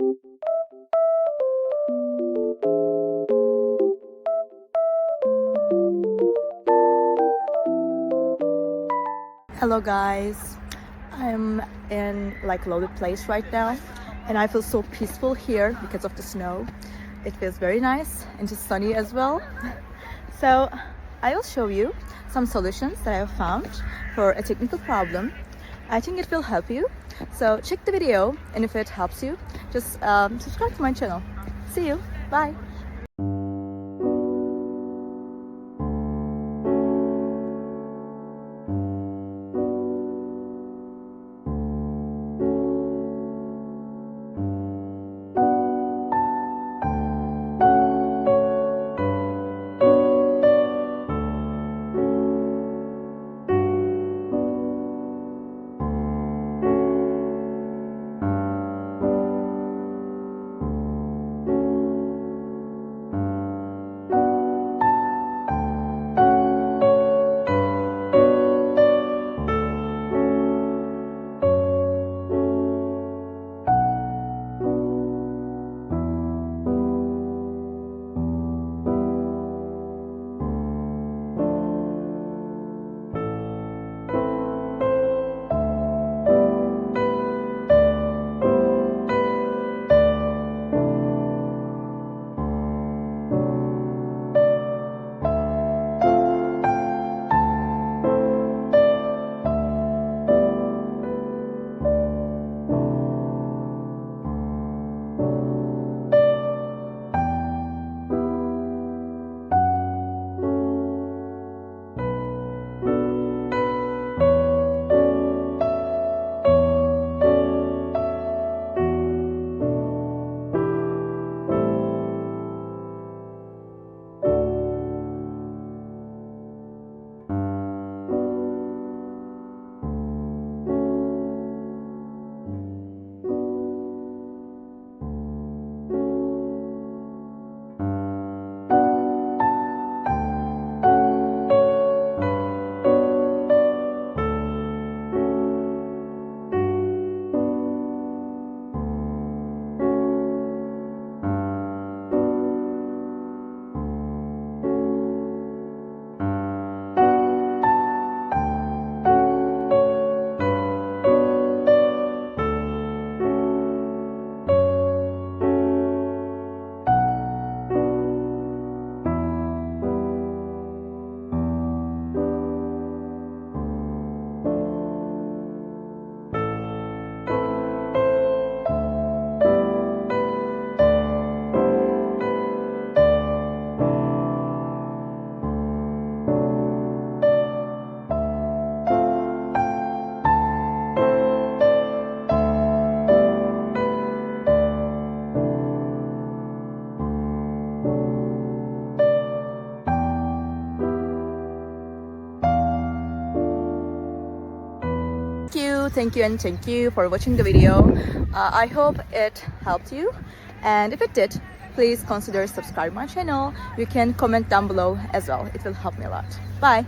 Hello guys, I'm in like loaded place right now and I feel so peaceful here because of the snow. It feels very nice and just sunny as well. So I will show you some solutions that I have found for a technical problem. I think it will help you. So check the video, and if it helps you, just subscribe to my channel. See you, bye. Thank you for watching the video. I hope it helped you, and if it did, please consider subscribing my channel. You can comment down below as well. It will help me a lot. Bye.